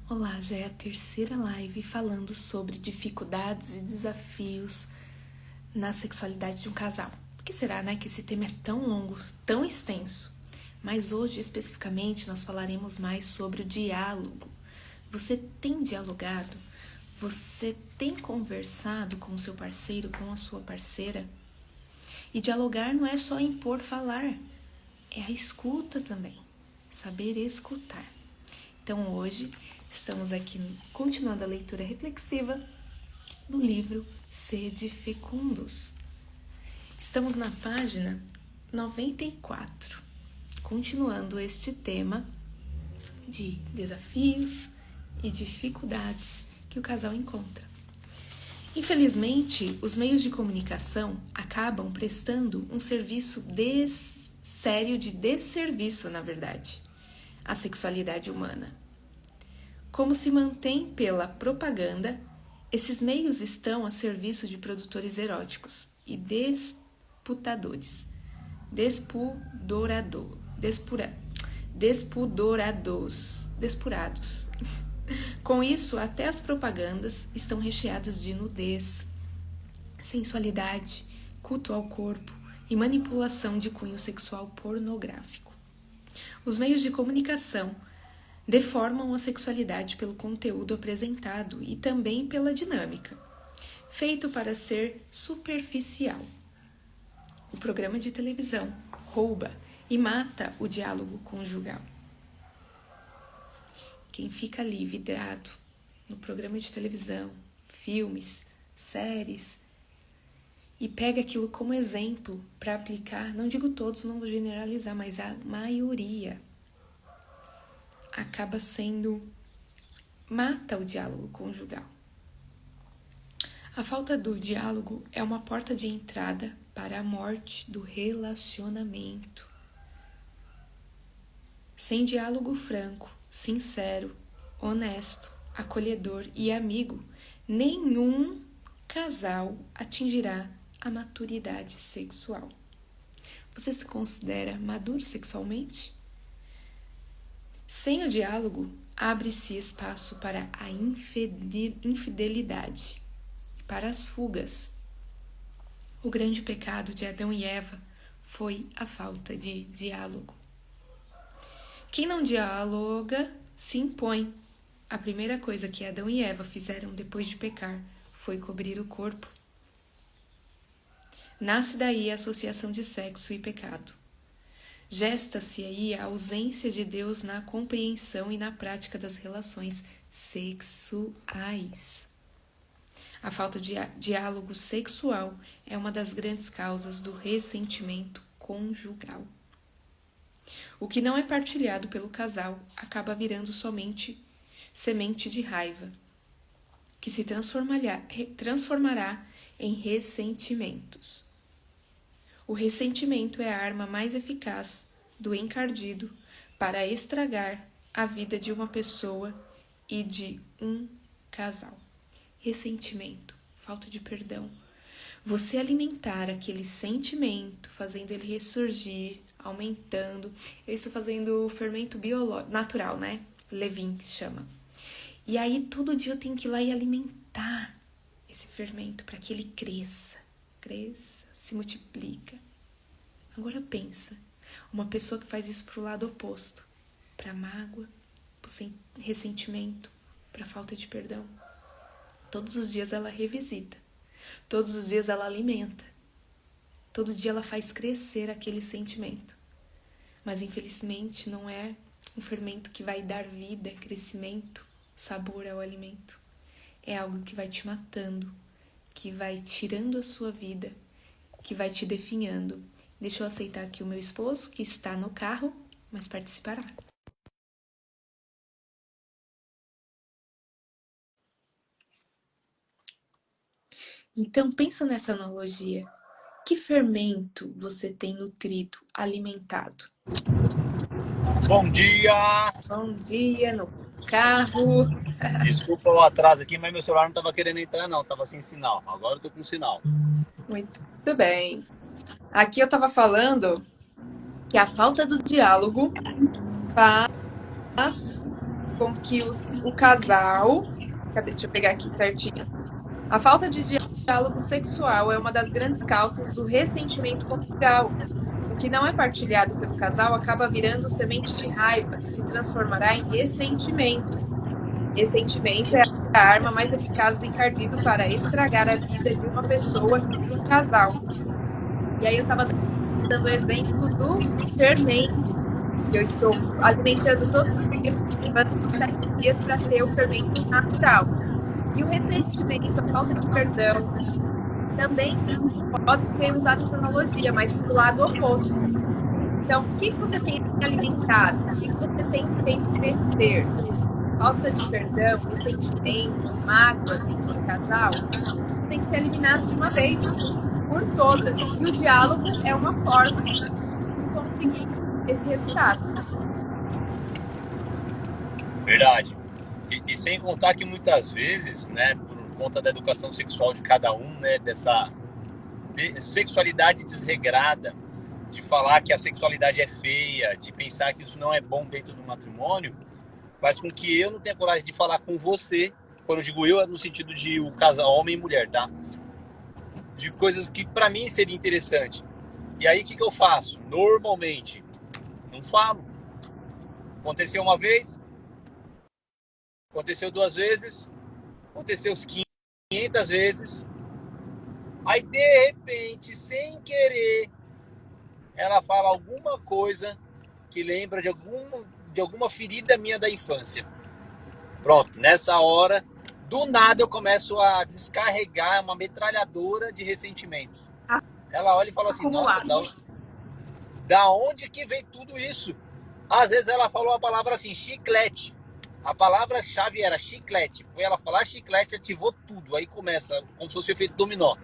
Olá, já é a terceira live falando sobre dificuldades e desafios na sexualidade de um casal. Por que será, né, que esse tema é tão longo, tão extenso? Mas hoje, especificamente, nós falaremos mais sobre o diálogo. Você tem dialogado? Você tem conversado com o seu parceiro, com a sua parceira? E dialogar não é só impor falar, é a escuta também, saber escutar. Então hoje estamos aqui continuando a leitura reflexiva do livro Sede Fecundos. Estamos na página 94, continuando este tema de desafios e dificuldades que o casal encontra. Infelizmente, os meios de comunicação acabam prestando um serviço sério de desserviço, na verdade, à sexualidade humana. Como se mantém pela propaganda, esses meios estão a serviço de produtores eróticos e despurados. Com isso, até as propagandas estão recheadas de nudez, sensualidade, culto ao corpo e manipulação de cunho sexual pornográfico. Os meios de comunicação deformam a sexualidade pelo conteúdo apresentado e também pela dinâmica, feito para ser superficial. O programa de televisão rouba e mata o diálogo conjugal. Quem fica ali vidrado no programa de televisão, filmes, séries, e pega aquilo como exemplo para aplicar, não digo todos, não vou generalizar, mas a maioria, acaba mata o diálogo conjugal. A falta do diálogo é uma porta de entrada para a morte do relacionamento. Sem diálogo franco, sincero, honesto, acolhedor e amigo, nenhum casal atingirá a maturidade sexual. Você se considera maduro sexualmente? Sem o diálogo, abre-se espaço para a infidelidade, para as fugas. O grande pecado de Adão e Eva foi a falta de diálogo. Quem não dialoga se impõe. A primeira coisa que Adão e Eva fizeram depois de pecar foi cobrir o corpo. Nasce daí a associação de sexo e pecado. Gesta-se aí a ausência de Deus na compreensão e na prática das relações sexuais. A falta de diálogo sexual é uma das grandes causas do ressentimento conjugal. O que não é partilhado pelo casal acaba virando somente semente de raiva, que se transformará em ressentimentos. O ressentimento é a arma mais eficaz do encardido para estragar a vida de uma pessoa e de um casal. Ressentimento, falta de perdão. Você alimentar aquele sentimento, fazendo ele ressurgir, aumentando. Eu estou fazendo fermento biológico, natural, né? Levin chama. E aí todo dia eu tenho que ir lá e alimentar esse fermento para que ele cresça, se multiplica. Agora pensa, uma pessoa que faz isso para o lado oposto, para mágoa, para ressentimento, para falta de perdão. Todos os dias ela revisita, todos os dias ela alimenta, todo dia ela faz crescer aquele sentimento. Mas infelizmente não é um fermento que vai dar vida, crescimento, sabor ao alimento. É algo que vai te matando, que vai tirando a sua vida, que vai te definhando. Deixa eu aceitar aqui o meu esposo, que está no carro, mas participará. Então, pensa nessa analogia. Que fermento você tem nutrido, alimentado? Bom dia! Bom dia, no carro. Desculpa o atraso aqui, mas meu celular não estava querendo entrar não, estava sem sinal. Agora eu tô com sinal. Muito bem. Aqui eu estava falando que a falta do diálogo faz com que o casal. Cadê? Deixa eu pegar aqui certinho. A falta de diálogo sexual é uma das grandes causas do ressentimento conjugal. O que não é partilhado pelo casal acaba virando semente de raiva, que se transformará em ressentimento. Ressentimento é a arma mais eficaz do encardido para estragar a vida de uma pessoa e de um casal. E aí eu estava dando o exemplo do fermento. Eu estou alimentando todos os dias, levando 7 dias para ter o fermento natural. E o ressentimento, a falta de perdão, também pode ser usado essa analogia, mas para o lado oposto. Então, o que você tem alimentado? O que você tem feito crescer? Falta de perdão, ressentimentos, mágoas no casal, isso tem que ser eliminado de uma vez, por todas. E o diálogo é uma forma de conseguir esse resultado. Verdade. E sem contar que muitas vezes, né, por conta da educação sexual de cada um, né, dessa sexualidade desregrada, de falar que a sexualidade é feia, de pensar que isso não é bom dentro do matrimônio, faz com que eu não tenha coragem de falar com você, quando eu digo eu, é no sentido de o casal homem e mulher, tá? De coisas que pra mim seria interessante. E aí o que eu faço? Normalmente, não falo. Aconteceu uma vez, aconteceu 2 vezes, aconteceu 500 vezes. Aí de repente, sem querer, ela fala alguma coisa que lembra de alguma ferida minha da infância. Pronto, nessa hora, do nada eu começo a descarregar uma metralhadora de ressentimentos. Ela olha e fala assim, nossa, da onde que veio tudo isso? Às vezes ela falou a palavra assim, chiclete. A palavra-chave era chiclete. Foi ela falar chiclete, ativou tudo. Aí começa, como se fosse efeito dominó.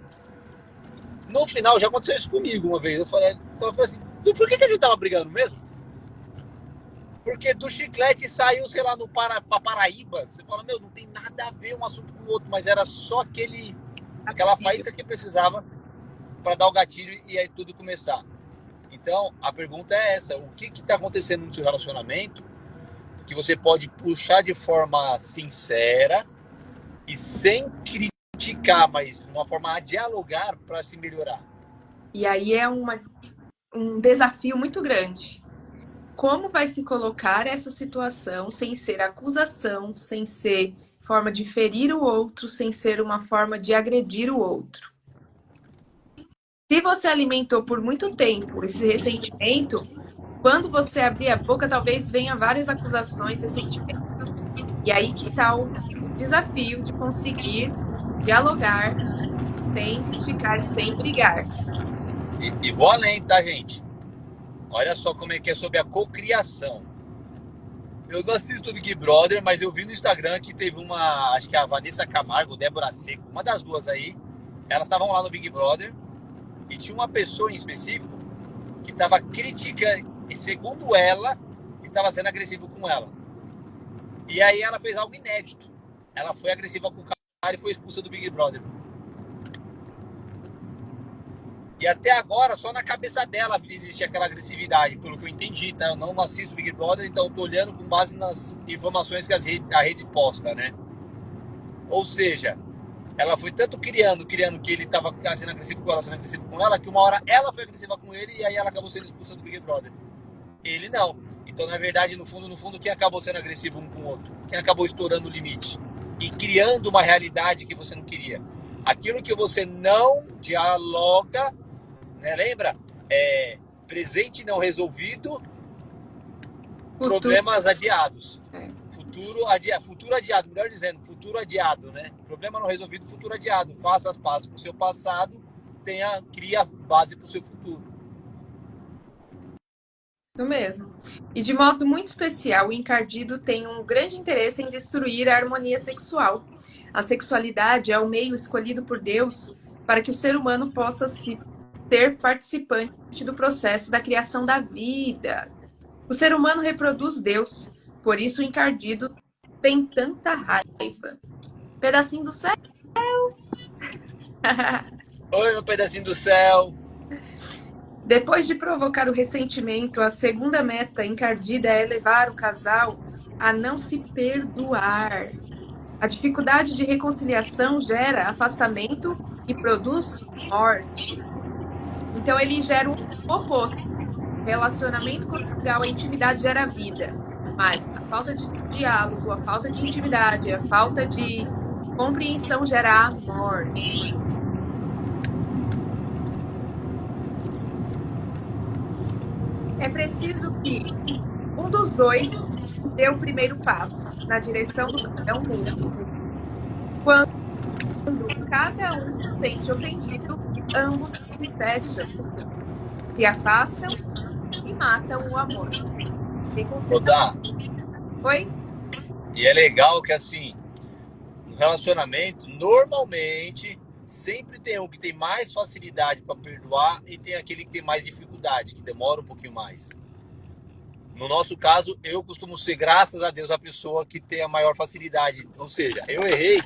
No final, já aconteceu isso comigo uma vez. Eu falei assim, por que a gente tava brigando mesmo? Porque do chiclete saiu, sei lá, pra Paraíba. Você fala, meu, não tem nada a ver um assunto com o outro, mas era só aquela faísca que precisava para dar o gatilho e aí tudo começar. Então, a pergunta é essa, o que está acontecendo no seu relacionamento que você pode puxar de forma sincera e sem criticar, mas de uma forma a dialogar para se melhorar? E aí é um desafio muito grande. Como vai se colocar essa situação sem ser acusação, sem ser forma de ferir o outro, sem ser uma forma de agredir o outro? Se você alimentou por muito tempo esse ressentimento, quando você abrir a boca, talvez venha várias acusações, ressentimentos. E aí que está o desafio de conseguir dialogar sem criticar, sem brigar. E vou além, tá, gente? Olha só como é que é sobre a cocriação. Eu não assisto o Big Brother, mas eu vi no Instagram que teve acho que a Vanessa Camargo, Débora Seco, uma das duas aí, elas estavam lá no Big Brother e tinha uma pessoa em específico que estava criticando, e segundo ela, estava sendo agressivo com ela. E aí ela fez algo inédito. Ela foi agressiva com o cara e foi expulsa do Big Brother. E até agora, só na cabeça dela existe aquela agressividade, pelo que eu entendi, tá? Eu não assisto Big Brother, então eu tô olhando com base nas informações que a rede posta, né? Ou seja, ela foi tanto criando que ele estava sendo agressivo com ela, sendo agressivo com ela, que uma hora ela foi agressiva com ele e aí ela acabou sendo expulsa do Big Brother. Ele não. Então, na verdade, no fundo, quem acabou sendo agressivo um com o outro? Quem acabou estourando o limite? E criando uma realidade que você não queria. Aquilo que você não dialoga, né? Lembra? Presente não resolvido, problemas adiados. Futuro adiado, melhor dizendo, futuro adiado, né? Problema não resolvido, futuro adiado. Faça as pazes com o seu passado, cria base para o seu futuro. Isso mesmo. E de modo muito especial, o encardido tem um grande interesse em destruir a harmonia sexual. A sexualidade é o meio escolhido por Deus para que o ser humano possa ser participante do processo da criação da vida. O ser humano reproduz Deus, por isso o encardido tem tanta raiva. Pedacinho do céu. Oi, meu pedacinho do céu. Depois de provocar o ressentimento, a segunda meta encardida é levar o casal a não se perdoar. A dificuldade de reconciliação gera afastamento e produz morte. Então, ele gera o oposto. O relacionamento conjugal, a intimidade gera vida. Mas a falta de diálogo, a falta de intimidade, a falta de compreensão gera a morte. É preciso que um dos dois dê o primeiro passo na direção do perdão mútuo. Quando cada um se sente ofendido, ambos se fecham, se afastam e matam o amor. Rodar. Oi? E é legal que assim, no relacionamento, normalmente, sempre tem um que tem mais facilidade para perdoar e tem aquele que tem mais dificuldade, que demora um pouquinho mais. No nosso caso, eu costumo ser, graças a Deus, a pessoa que tem a maior facilidade. Ou seja, eu errei.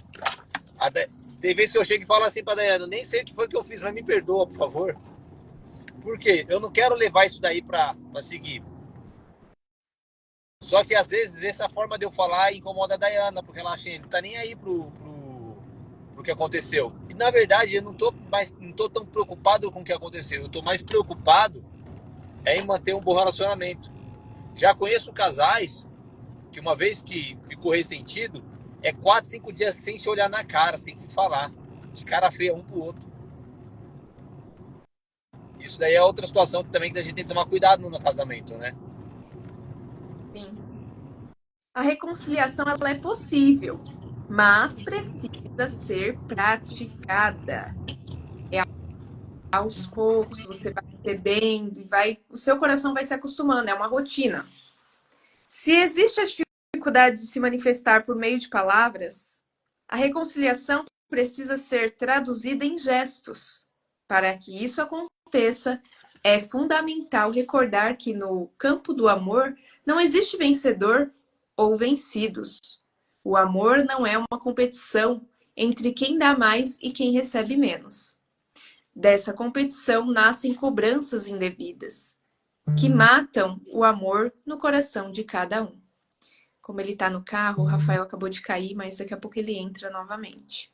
Tem vezes que eu chego e falo assim pra Dayana, nem sei o que foi que eu fiz, mas me perdoa, por favor. Por quê? Eu não quero levar isso daí pra seguir. Só que às vezes essa forma de eu falar incomoda a Dayana, porque ela acha que não tá nem aí pro que aconteceu. E na verdade eu não tô tão preocupado com o que aconteceu. Eu tô mais preocupado em manter um bom relacionamento. Já conheço casais que uma vez que ficou ressentido, é 4, 5 dias sem se olhar na cara, sem se falar. De cara feia um pro outro. Isso daí é outra situação que também que a gente tem que tomar cuidado no casamento, né? Sim. A reconciliação ela é possível, mas precisa ser praticada. É aos poucos, você vai cedendo e o seu coração vai se acostumando, é uma rotina. Se existe a dificuldade de se manifestar por meio de palavras, a reconciliação precisa ser traduzida em gestos. Para que isso aconteça, é fundamental recordar que no campo do amor não existe vencedor ou vencidos. O amor não é uma competição entre quem dá mais e quem recebe menos. Dessa competição nascem cobranças indevidas, que matam o amor no coração de cada um. Como ele está no carro, o Rafael acabou de cair, mas daqui a pouco ele entra novamente.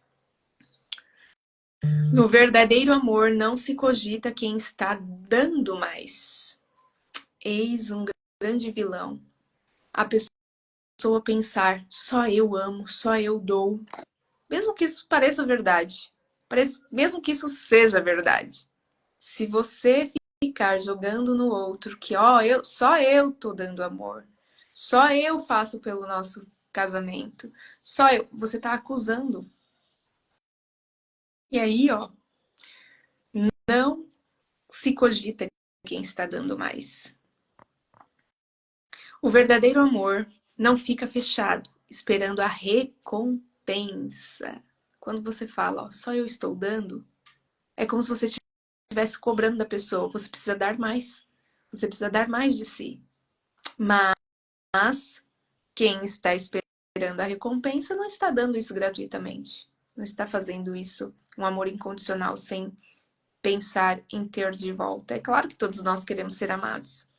No verdadeiro amor não se cogita quem está dando mais. Eis um grande vilão. A pessoa pensar, só eu amo, só eu dou. Mesmo que isso pareça verdade. Mesmo que isso seja verdade. Se você ficar jogando no outro que, só eu tô dando amor. Só eu faço pelo nosso casamento. Só eu. Você tá acusando. E aí, não se cogita quem está dando mais. O verdadeiro amor não fica fechado, esperando a recompensa. Quando você fala, só eu estou dando, é como se você estivesse cobrando da pessoa. Você precisa dar mais. Você precisa dar mais de si. Mas quem está esperando a recompensa não está dando isso gratuitamente. Não está fazendo isso, um amor incondicional, sem pensar em ter de volta. É claro que todos nós queremos ser amados.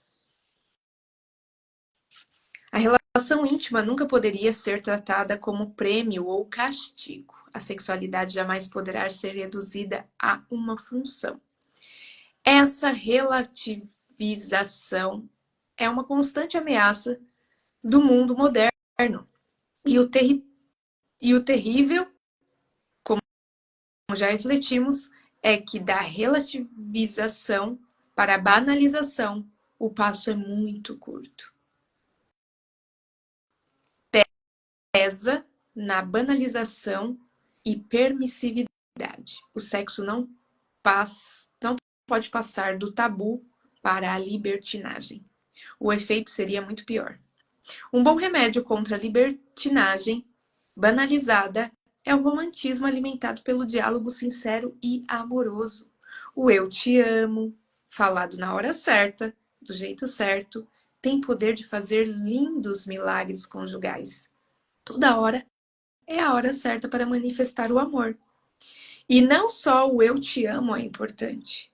A relação íntima nunca poderia ser tratada como prêmio ou castigo. A sexualidade jamais poderá ser reduzida a uma função. Essa relativização é uma constante ameaça do mundo moderno. E o terrível, como já refletimos, é que da relativização para a banalização, o passo é muito curto. Pesa na banalização e permissividade. O sexo não pode passar do tabu para a libertinagem. O efeito seria muito pior. Um bom remédio contra a libertinagem banalizada é o romantismo alimentado pelo diálogo sincero e amoroso. O eu te amo, falado na hora certa, do jeito certo, tem poder de fazer lindos milagres conjugais. Toda hora é a hora certa para manifestar o amor. E não só o eu te amo é importante.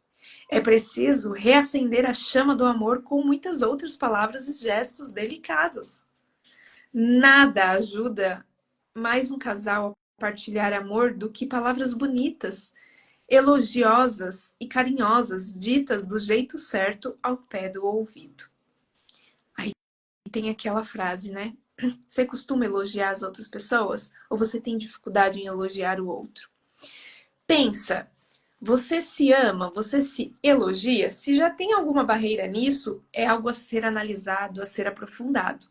É preciso reacender a chama do amor com muitas outras palavras e gestos delicados. Nada ajuda mais um casal a partilhar amor do que palavras bonitas, elogiosas e carinhosas, ditas do jeito certo ao pé do ouvido. Aí tem aquela frase, né? Você costuma elogiar as outras pessoas ou você tem dificuldade em elogiar o outro? Pensa, você se ama, você se elogia? Se já tem alguma barreira nisso, é algo a ser analisado, a ser aprofundado.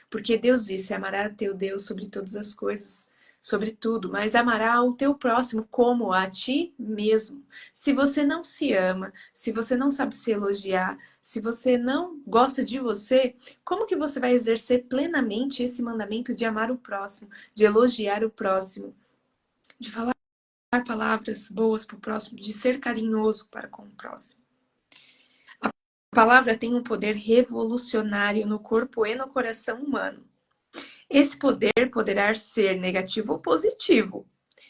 Porque Deus disse: amará teu Deus sobre todas as coisas, sobre tudo, mas amará o teu próximo como a ti mesmo. Se você não se ama, se você não sabe se elogiar, se você não gosta de você, como que você vai exercer plenamente esse mandamento de amar o próximo, de elogiar o próximo, de falar palavras boas para o próximo, de ser carinhoso para com o próximo? A palavra tem um poder revolucionário no corpo e no coração humano. Esse poder poderá ser negativo ou positivo.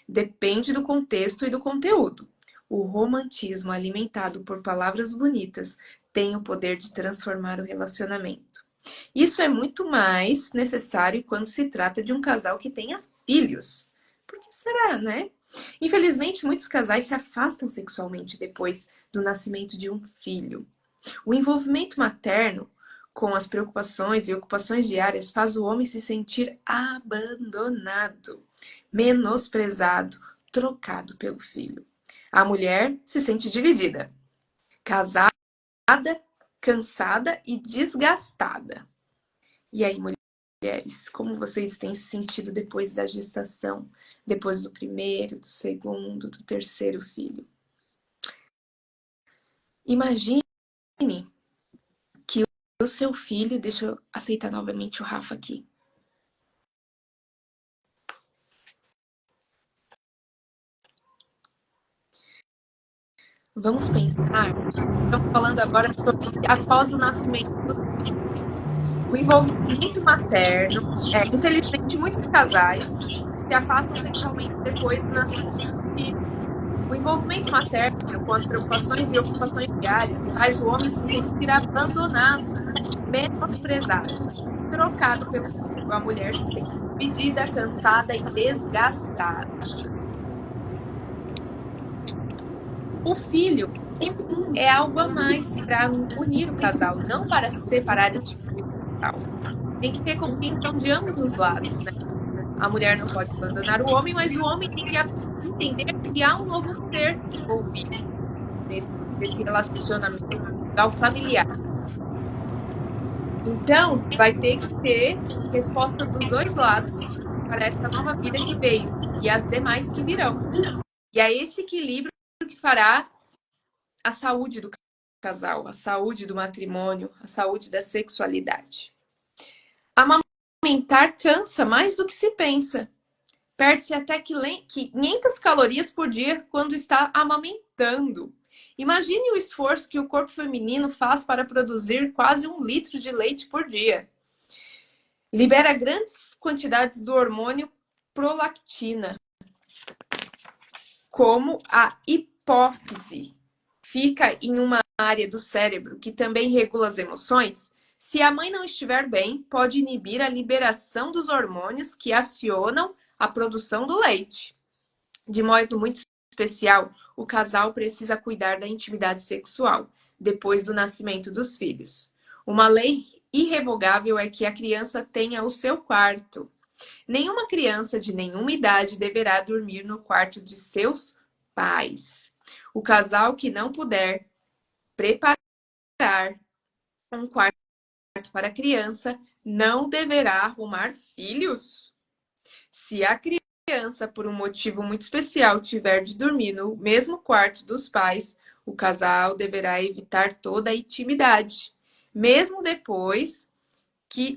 Depende do contexto e do conteúdo. O romantismo alimentado por palavras bonitas tem o poder de transformar o relacionamento. Isso é muito mais necessário quando se trata de um casal que tenha filhos. Por que será, né? Infelizmente, muitos casais se afastam sexualmente depois do nascimento de um filho. O envolvimento materno com as preocupações e ocupações diárias faz o homem se sentir abandonado, menosprezado, trocado pelo filho. A mulher se sente dividida, casada, cansada e desgastada. E aí, mulheres, como vocês têm se sentido depois da gestação, depois do primeiro, do segundo, do terceiro filho? Imagine que o seu filho, deixa eu aceitar novamente o Rafa aqui. Vamos pensar, estamos falando agora sobre após o nascimento do filho. O envolvimento materno, infelizmente, muitos casais se afastam sexualmente depois do nascimento do filho. O envolvimento materno com as preocupações e ocupações diárias faz o homem se sentir abandonado, menosprezado, trocado pelo filho. A mulher se sente dividida, cansada e desgastada. O filho é algo a mais para unir o casal, não para separar e dividir o casal. Tem que ter compreensão de ambos os lados, né? A mulher não pode abandonar o homem, mas o homem tem que entender que há um novo ser envolvido nesse relacionamento familiar. Então, vai ter que ter resposta dos dois lados para essa nova vida que veio e as demais que virão. E é esse equilíbrio que fará a saúde do casal, a saúde do matrimônio, a saúde da sexualidade. Amamentar cansa mais do que se pensa. Perde-se até 500 calorias por dia quando está amamentando. Imagine o esforço que o corpo feminino faz para produzir quase 1 litro de leite por dia. Libera grandes quantidades do hormônio prolactina, como a hipófise. Fica em uma área do cérebro que também regula as emoções. Se a mãe não estiver bem, pode inibir a liberação dos hormônios que acionam a produção do leite. De modo muito especial, o casal precisa cuidar da intimidade sexual depois do nascimento dos filhos. Uma lei irrevogável é que a criança tenha o seu quarto. Nenhuma criança de nenhuma idade deverá dormir no quarto de seus pais. O casal que não puder preparar um quarto para a criança não deverá arrumar filhos. Se a criança, por um motivo muito especial, tiver de dormir no mesmo quarto dos pais, o casal deverá evitar toda a intimidade, mesmo depois que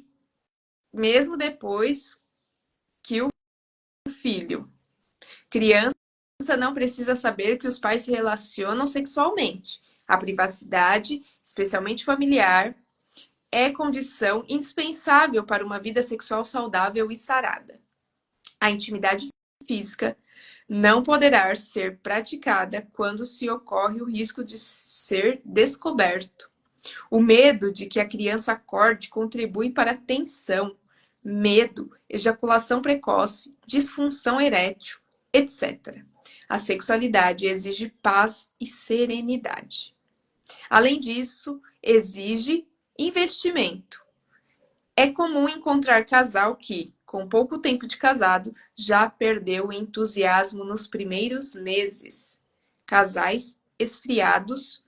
o filho. Criança não precisa saber que os pais se relacionam sexualmente. A privacidade, especialmente familiar, é condição indispensável para uma vida sexual saudável e sarada. A intimidade física não poderá ser praticada quando se ocorre o risco de ser descoberto. O medo de que a criança acorde contribui para a tensão, medo, ejaculação precoce, disfunção erétil, etc. A sexualidade exige paz e serenidade. Além disso, exige investimento. É comum encontrar casal que, com pouco tempo de casado, já perdeu o entusiasmo nos primeiros meses. Casais esfriados,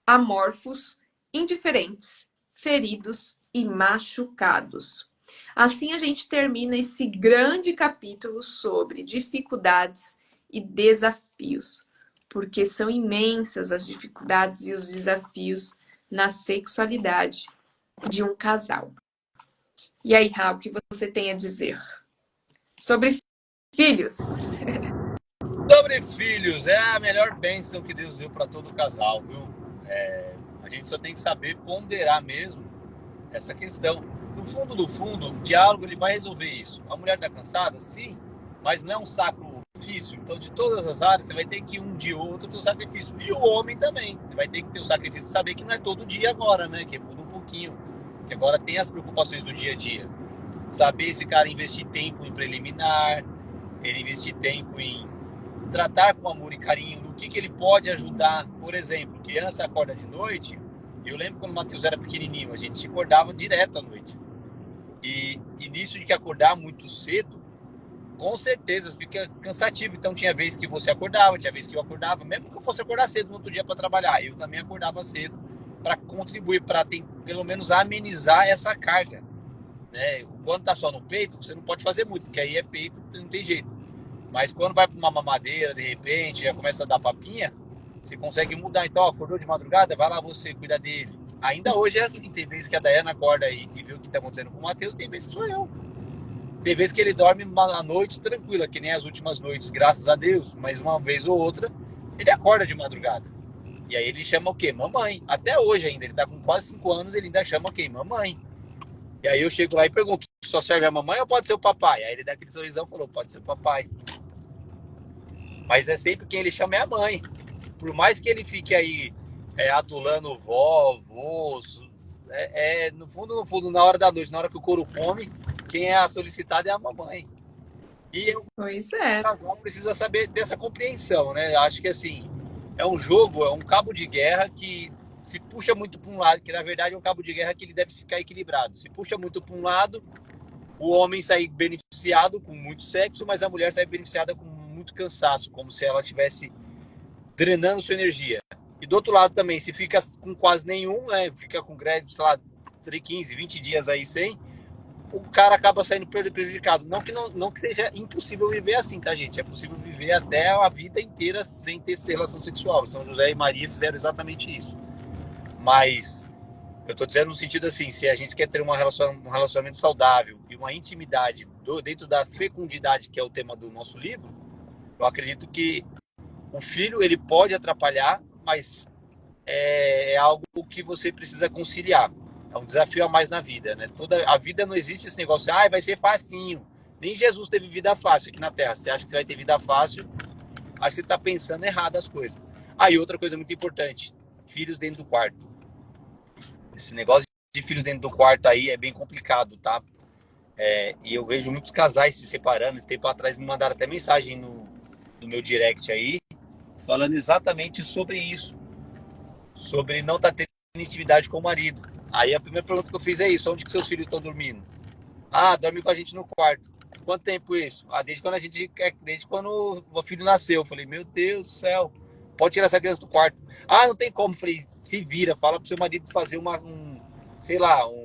amorfos, indiferentes, feridos e machucados. Assim a gente termina esse grande capítulo sobre dificuldades e desafios, porque são imensas as dificuldades e os desafios na sexualidade de um casal. E aí, Raul, o que você tem a dizer sobre filhos? Sobre filhos, é a melhor bênção que Deus deu para todo casal, viu? A gente só tem que saber ponderar mesmo essa questão. No fundo, o diálogo ele vai resolver isso. A mulher está cansada? Sim, mas não é um sacro ofício. Então, de todas as áreas, você vai ter que um dia ou outro ter o sacrifício. E o homem também. Você vai ter que ter o sacrifício de saber que não é todo dia agora, né? Que muda um pouquinho. Que agora tem as preocupações do dia a dia. Saber esse cara investir tempo em preliminar, ele investir tempo em tratar com amor e carinho, no que ele pode ajudar. Por exemplo, criança acorda de noite. Eu lembro quando o Matheus era pequenininho, a gente acordava direto à noite. E nisso de que acordar muito cedo, com certeza fica cansativo. Então tinha vez que você acordava, tinha vez que eu acordava, mesmo que eu fosse acordar cedo no outro dia para trabalhar, eu também acordava cedo para contribuir, para pelo menos amenizar essa carga, né? Quando tá só no peito, você não pode fazer muito, porque aí é peito, não tem jeito. Mas quando vai para uma mamadeira, de repente, já começa a dar papinha, você consegue mudar. Então, ó, acordou de madrugada, vai lá você, cuida dele. Ainda hoje é assim, tem vezes que a Dayana acorda aí e vê o que tá acontecendo com o Matheus, tem vezes que sou eu. Tem vezes que ele dorme a noite tranquila, que nem as últimas noites, graças a Deus, mas uma vez ou outra, ele acorda de madrugada. E aí ele chama o quê? Mamãe. Até hoje ainda, ele tá com quase 5 anos, ele ainda chama o quê? Mamãe. E aí eu chego lá e pergunto, só serve a mamãe ou pode ser o papai? Aí ele dá aquele sorrisão e falou, pode ser o papai. Mas é sempre quem ele chama é a mãe. Por mais que ele fique aí adulando vó, vô, no fundo, na hora da noite, na hora que o couro come, quem é a solicitada é a mamãe. E o Pois é. casal precisa saber dessa compreensão, né? Acho que assim, é um jogo, é um cabo de guerra que se puxa muito para um lado, que na verdade é um cabo de guerra que ele deve ficar equilibrado. Se puxa muito para um lado, o homem sai beneficiado com muito sexo, mas a mulher sai beneficiada com muito cansaço, como se ela estivesse drenando sua energia. E do outro lado também, se fica com quase nenhum, né, fica com greve, sei lá, 15, 20 dias aí sem, o cara acaba saindo prejudicado. Não que seja impossível viver assim, tá, gente? É possível viver até a vida inteira sem ter relação sexual. São José e Maria fizeram exatamente isso. Mas eu tô dizendo no sentido assim, se a gente quer ter um relacionamento saudável e uma intimidade dentro da fecundidade, que é o tema do nosso livro, eu acredito que o filho ele pode atrapalhar, mas é algo que você precisa conciliar. É um desafio a mais na vida, né? Toda a vida não existe esse negócio, vai ser facinho. Nem Jesus teve vida fácil aqui na Terra. Você acha que você vai ter vida fácil? Aí você está pensando errado as coisas. E outra coisa muito importante, filhos dentro do quarto. Esse negócio de filhos dentro do quarto aí é bem complicado, tá? E eu vejo muitos casais se separando. Esse tempo atrás me mandaram até mensagem no meu direct aí, falando exatamente sobre isso. Sobre não estar tendo intimidade com o marido. Aí a primeira pergunta que eu fiz é isso: onde que seus filhos estão dormindo? Dorme com a gente no quarto. Quanto tempo isso? Desde quando o filho nasceu. Eu falei, meu Deus do céu, pode tirar essa criança do quarto. Não tem como. Eu falei, se vira, fala pro seu marido fazer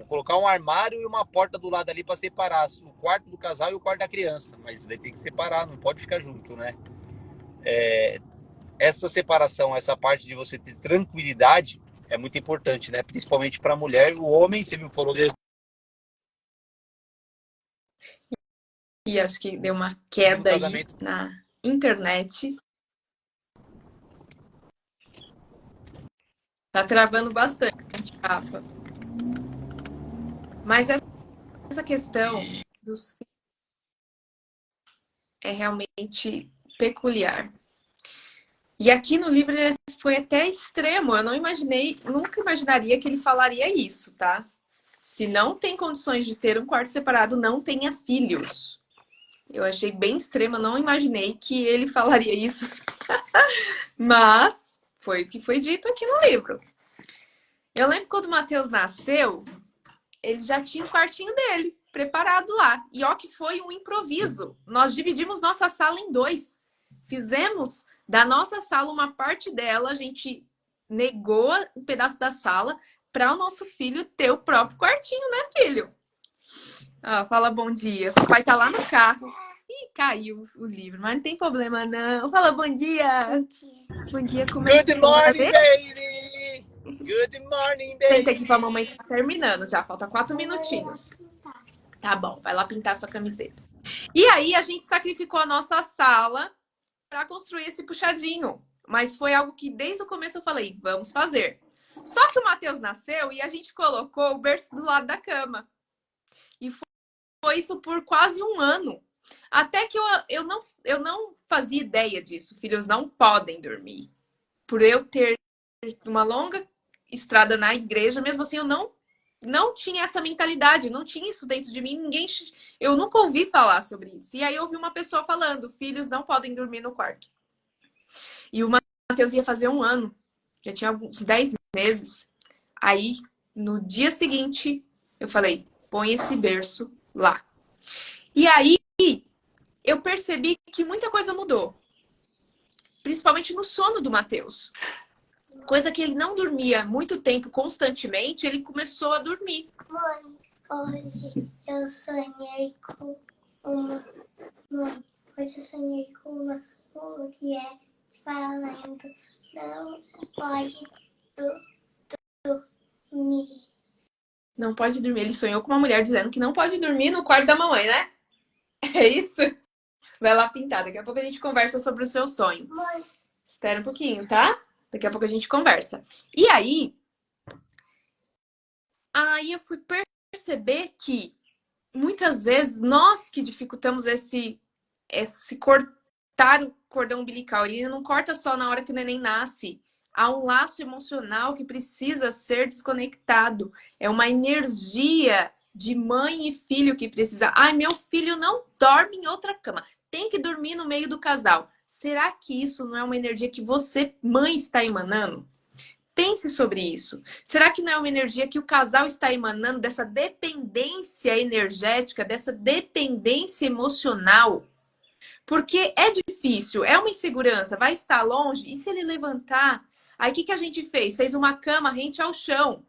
colocar um armário e uma porta do lado ali para separar o quarto do casal e o quarto da criança. Mas vai ter que separar, não pode ficar junto, né? Essa separação, essa parte de você ter tranquilidade é muito importante, né? Principalmente para a mulher. O homem, você me falou dele. E acho que deu uma queda aí na internet. Tá travando bastante, Rafa. Mas essa questão dos filhos é realmente peculiar. E aqui no livro ele foi até extremo. Eu nunca imaginaria que ele falaria isso, tá? Se não tem condições de ter um quarto separado, não tenha filhos. Eu achei bem extremo, eu não imaginei que ele falaria isso. Mas foi o que foi dito aqui no livro. Eu lembro quando o Matheus nasceu, ele já tinha o quartinho dele preparado lá. E ó que foi um improviso. Nós dividimos nossa sala em 2. Fizemos da nossa sala uma parte dela, a gente negou um pedaço da sala para o nosso filho ter o próprio quartinho, né, filho? Ah, fala bom dia. O pai tá lá no carro. Ih, caiu o livro, mas não tem problema não. Fala bom dia. Bom dia. Bom dia, como é que Good tá? morning, baby! Good morning, Senta baby! aqui pra mamãe está terminando já, falta 4 minutinhos. Tá bom, vai lá pintar sua camiseta. E aí a gente sacrificou a nossa sala para construir esse puxadinho. Mas foi algo que desde o começo eu falei, vamos fazer. Só que o Matheus nasceu e a gente colocou o berço do lado da cama. E foi isso por quase um ano. Até que eu não fazia ideia disso. Filhos não podem dormir. Por eu ter uma longa estrada na igreja, mesmo assim eu não tinha essa mentalidade, não tinha isso dentro de mim, eu nunca ouvi falar sobre isso. E aí eu ouvi uma pessoa falando, filhos não podem dormir no quarto. E o Matheus ia fazer um ano, já tinha uns 10 meses. Aí, no dia seguinte, eu falei, põe esse berço lá. E aí, eu percebi que muita coisa mudou. Principalmente no sono do Matheus. Coisa que ele não dormia muito tempo constantemente, ele começou a dormir. Mãe, hoje eu sonhei com uma... Mãe, hoje eu sonhei com uma mulher falando não pode dormir. Não pode dormir. Ele sonhou com uma mulher dizendo que não pode dormir no quarto da mamãe, né? É isso? Vai lá pintar. Daqui a pouco a gente conversa sobre o seu sonho. Mãe. Espera um pouquinho, tá? Daqui a pouco a gente conversa. E aí eu fui perceber que muitas vezes nós que dificultamos esse cortar o cordão umbilical. Ele não corta só na hora que o neném nasce. Há um laço emocional que precisa ser desconectado. É uma energia de mãe e filho que precisa. Ai, meu filho não dorme em outra cama. Tem que dormir no meio do casal. Será que isso não é uma energia que você, mãe, está emanando? Pense sobre isso. Será que não é uma energia que o casal está emanando dessa dependência energética, dessa dependência emocional? Porque é difícil, é uma insegurança, vai estar longe. E se ele levantar? Aí o que a gente fez? Fez uma cama rente ao chão.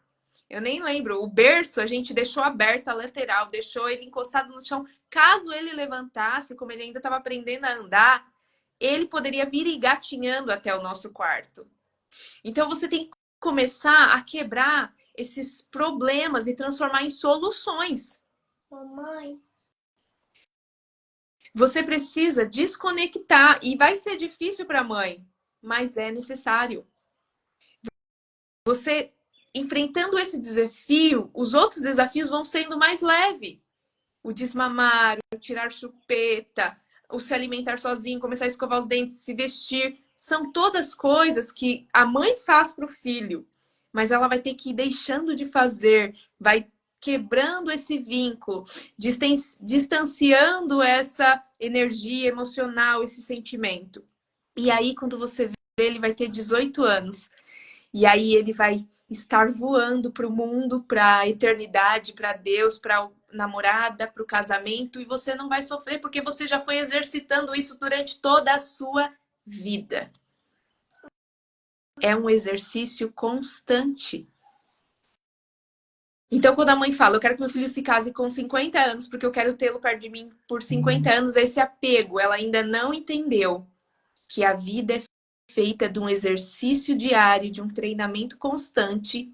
Eu nem lembro. O berço a gente deixou aberto a lateral, deixou ele encostado no chão. Caso ele levantasse, como ele ainda estava aprendendo a andar, ele poderia vir engatinhando até o nosso quarto. Então você tem que começar a quebrar esses problemas e transformar em soluções. Mamãe. Você precisa desconectar e vai ser difícil para a mãe, mas é necessário. Você enfrentando esse desafio, os outros desafios vão sendo mais leves. O desmamar, o tirar chupeta, o se alimentar sozinho, começar a escovar os dentes, se vestir, são todas coisas que a mãe faz para o filho, mas ela vai ter que ir deixando de fazer, vai quebrando esse vínculo, distanciando essa energia emocional, esse sentimento. E aí, quando você vê, ele vai ter 18 anos. E aí ele vai estar voando para o mundo, para a eternidade, para Deus, para a namorada, para o casamento. E você não vai sofrer porque você já foi exercitando isso durante toda a sua vida. É um exercício constante. Então, quando a mãe fala, eu quero que meu filho se case com 50 anos, porque eu quero tê-lo perto de mim por 50 anos, esse apego, ela ainda não entendeu que a vida é feita de um exercício diário, de um treinamento constante,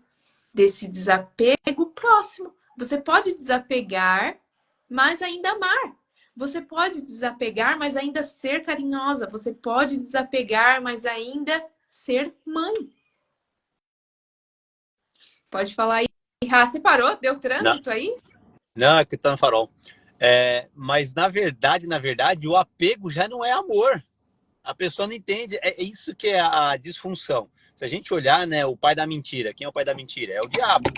desse desapego próximo. Você pode desapegar, mas ainda amar. Você pode desapegar, mas ainda ser carinhosa. Você pode desapegar, mas ainda ser mãe. Pode falar aí. Ah, você parou? Deu trânsito aí? Não, é que tá no farol. Mas na verdade, o apego já não é amor. A pessoa não entende. É isso que é a disfunção. Se a gente olhar, né, o pai da mentira, quem é o pai da mentira? É o diabo.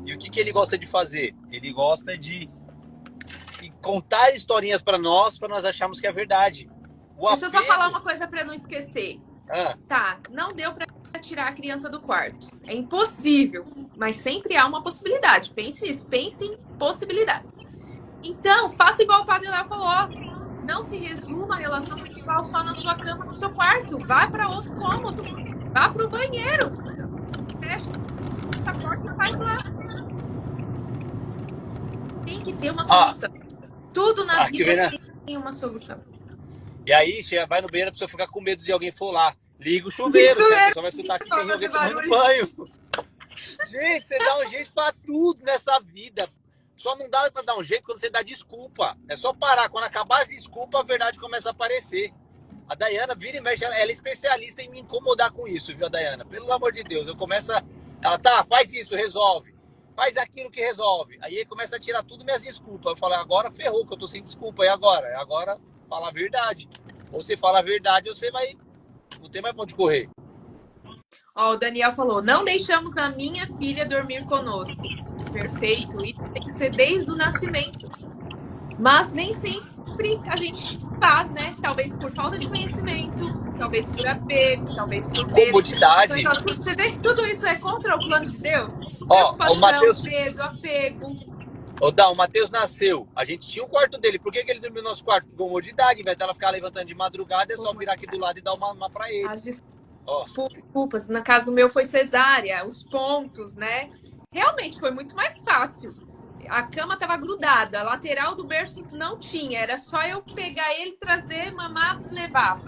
E o que ele gosta de fazer? Ele gosta de contar historinhas para nós acharmos que é verdade. Deixa eu só falar uma coisa para não esquecer. Ah. Tá, não deu para tirar a criança do quarto. É impossível, mas sempre há uma possibilidade. Pense isso, pense em possibilidades. Então, faça igual o Padre Léo falou. Não se resuma a relação sexual só na sua cama, no seu quarto. Vá para outro cômodo. Vá para o banheiro. Fecha a porta e faz lá. Tem que ter uma solução. Tudo na vida tem uma solução. E aí, vai no banheiro, a pessoa fica com medo de alguém for lá. Liga o chuveiro, né? A pessoa vai escutar que tem alguém tomando banho. Gente, você dá um jeito pra tudo nessa vida. Só não dá pra dar um jeito quando você dá desculpa. É só parar. Quando acabar as desculpas, a verdade começa a aparecer. A Dayana vira e mexe, ela é especialista em me incomodar com isso, viu, a Dayana? Pelo amor de Deus, eu começo a... Ela, tá, faz isso, resolve. Faz aquilo que resolve. Aí ele começa a tirar tudo minhas desculpas. Eu falo, agora ferrou, que eu tô sem desculpa. E agora? Agora, fala a verdade. Ou você fala a verdade, ou você vai... Não tem mais pra onde correr. Ó, o Daniel falou, não deixamos a minha filha dormir conosco. Perfeito, isso tem que ser desde o nascimento. Mas nem sempre a gente faz, né? Talvez por falta de conhecimento, talvez por apego, talvez por medo. Comodidade. Você vê que tudo isso é contra o plano de Deus? Ó, preocupação, o Mateus... medo, apego. Ô, Dá, o Matheus nasceu. A gente tinha o quarto dele. Por que ele dormiu no nosso quarto? Por comodidade. Em vez dela ficar levantando de madrugada, é só virar aqui do lado e dar uma pra ele. As desculpas. No caso meu foi cesárea, os pontos, né? Realmente foi muito mais fácil. A cama estava grudada, a lateral do berço não tinha. Era só eu pegar ele, trazer, mamar, levar.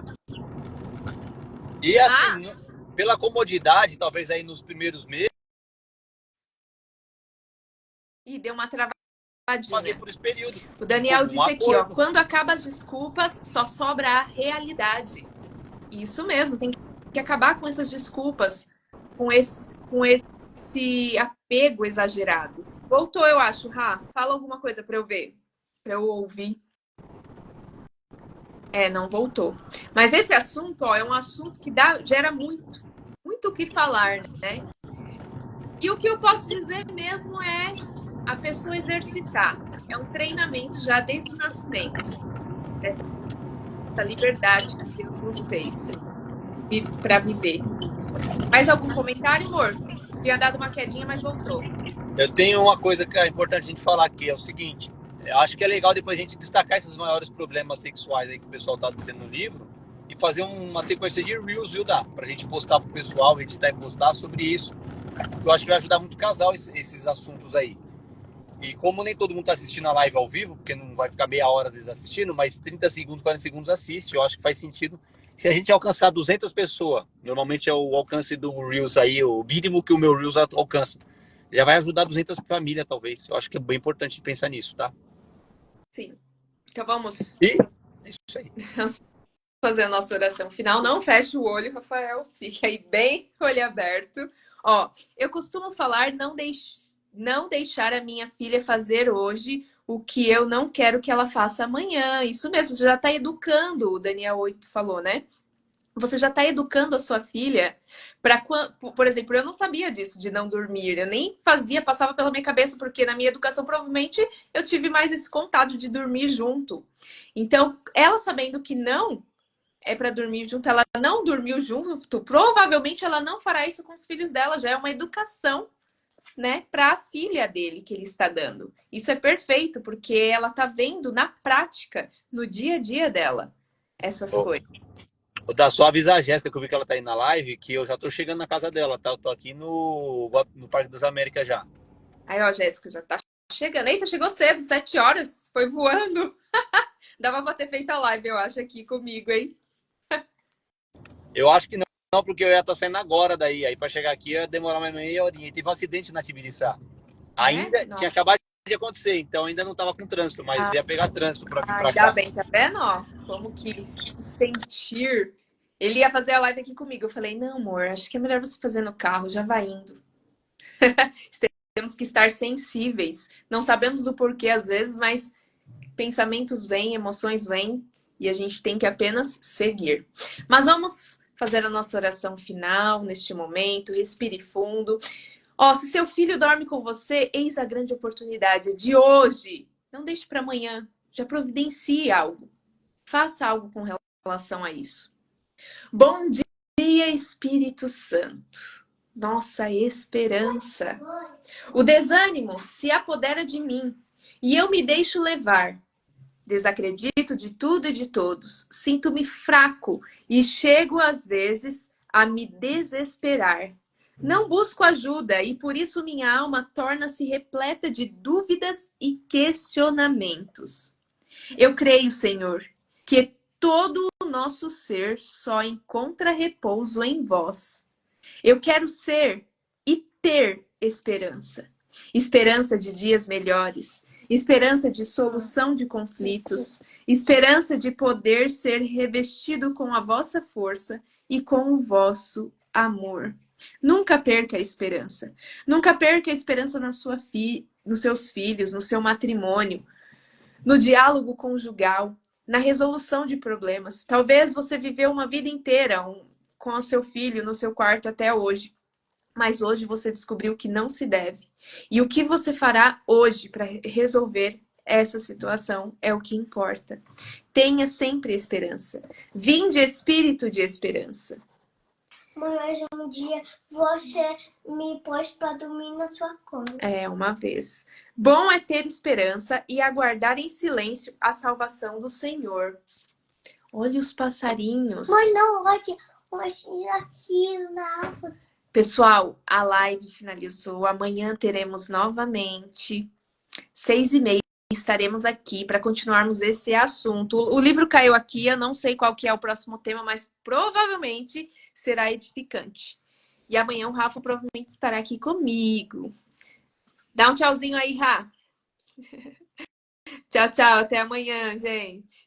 E assim, pela comodidade, talvez aí nos primeiros meses... E deu uma travadinha. Fazer por esse período. O Daniel disse aqui, ó, quando acaba as desculpas, só sobra a realidade. Isso mesmo, tem que acabar com essas desculpas, com esse apego exagerado. Voltou, eu acho, Rá. Fala alguma coisa para eu ver, para eu ouvir. Não voltou. Mas esse assunto, ó, é um assunto que gera muito o que falar, né? E o que eu posso dizer mesmo é a pessoa exercitar. É um treinamento já desde o nascimento. Essa liberdade que Deus nos fez para viver. Mais algum comentário, amor? Tinha dado uma quedinha, mas voltou. Eu tenho uma coisa que é importante a gente falar aqui, é o seguinte. Eu acho que é legal depois a gente destacar esses maiores problemas sexuais aí que o pessoal tá dizendo no livro e fazer uma sequência de reels, viu, Dá? Pra gente postar pro pessoal, editar e postar sobre isso. Eu acho que vai ajudar muito o casal esses assuntos aí. E como nem todo mundo tá assistindo a live ao vivo, porque não vai ficar meia hora às vezes assistindo, mas 30 segundos, 40 segundos assiste, eu acho que faz sentido. Se a gente alcançar 200 pessoas, normalmente é o alcance do Reels aí, o mínimo que o meu Reels alcança. Já vai ajudar 200 famílias, talvez. Eu acho que é bem importante pensar nisso, tá? Sim. Então vamos... E é isso aí. Vamos fazer a nossa oração final. Não feche o olho, Rafael. Fique aí bem olho aberto. Ó, eu costumo falar não deixar a minha filha fazer hoje o que eu não quero que ela faça amanhã. Isso mesmo, você já está educando, o Daniel 8 falou, né? Você já está educando a sua filha para, por exemplo, eu não sabia disso, de não dormir. Eu nem passava pela minha cabeça, porque na minha educação provavelmente eu tive mais esse contato de dormir junto. Então, ela sabendo que não é para dormir junto, ela não dormiu junto, provavelmente ela não fará isso com os filhos dela. Já é uma educação, né, para a filha dele que ele está dando. Isso é perfeito, porque ela está vendo na prática, no dia a dia dela, essas coisas. Vou dar só avisar a Jéssica, que eu vi que ela tá aí na live, que eu já tô chegando na casa dela, tá? Eu tô aqui no Parque das Américas já. Aí, ó, Jéssica, já tá chegando. Eita, chegou cedo, 7 horas. Foi voando. Dava pra ter feito a live, eu acho, aqui comigo, hein? Eu acho que não, porque eu ia estar saindo agora daí. Aí pra chegar aqui ia demorar mais meia horinha. E teve um acidente na Tibiriçá. Ainda tinha acabado de acontecer, então ainda não tava com trânsito, mas ia pegar trânsito pra vir pra cá. Ainda bem, tá vendo, ó? Como que sentir... Ele ia fazer a live aqui comigo. Eu falei, não, amor, acho que é melhor você fazer no carro, já vai indo. Temos que estar sensíveis. Não sabemos o porquê às vezes, mas pensamentos vêm, emoções vêm, e a gente tem que apenas seguir. Mas vamos fazer a nossa oração final neste momento. Respire fundo. Ó, se seu filho dorme com você, eis a grande oportunidade de hoje. Não deixe para amanhã. Já providencie algo. Faça algo com relação a isso. Bom dia, Espírito Santo. Nossa esperança. O desânimo se apodera de mim e eu me deixo levar. Desacredito de tudo e de todos. Sinto-me fraco e chego às vezes a me desesperar. Não busco ajuda e por isso minha alma torna-se repleta de dúvidas e questionamentos. Eu creio, Senhor, que todo o nosso ser só encontra repouso em vós. Eu quero ser e ter esperança. Esperança de dias melhores, esperança de solução de conflitos, esperança de poder ser revestido com a vossa força e com o vosso amor. Nunca perca a esperança. Nunca perca a esperança nos seus filhos, no seu matrimônio, no diálogo conjugal, na resolução de problemas. Talvez você viveu uma vida inteira com o seu filho no seu quarto até hoje, mas hoje você descobriu que não se deve. E o que você fará hoje para resolver essa situação é o que importa. Tenha sempre esperança. Vinde espírito de esperança. Mãe, mais um dia você me pôs para dormir na sua cama. Uma vez. Bom é ter esperança e aguardar em silêncio a salvação do Senhor. Olhe os passarinhos. Mãe, não olhe aquilo na árvore. Pessoal, a live finalizou. Amanhã teremos novamente 6h30. Estaremos aqui para continuarmos esse assunto. O livro caiu aqui, eu não sei qual que é o próximo tema, mas provavelmente será edificante. E amanhã o Rafa provavelmente estará aqui comigo. Dá um tchauzinho aí, Rá. Tchau, tchau. Até amanhã, gente.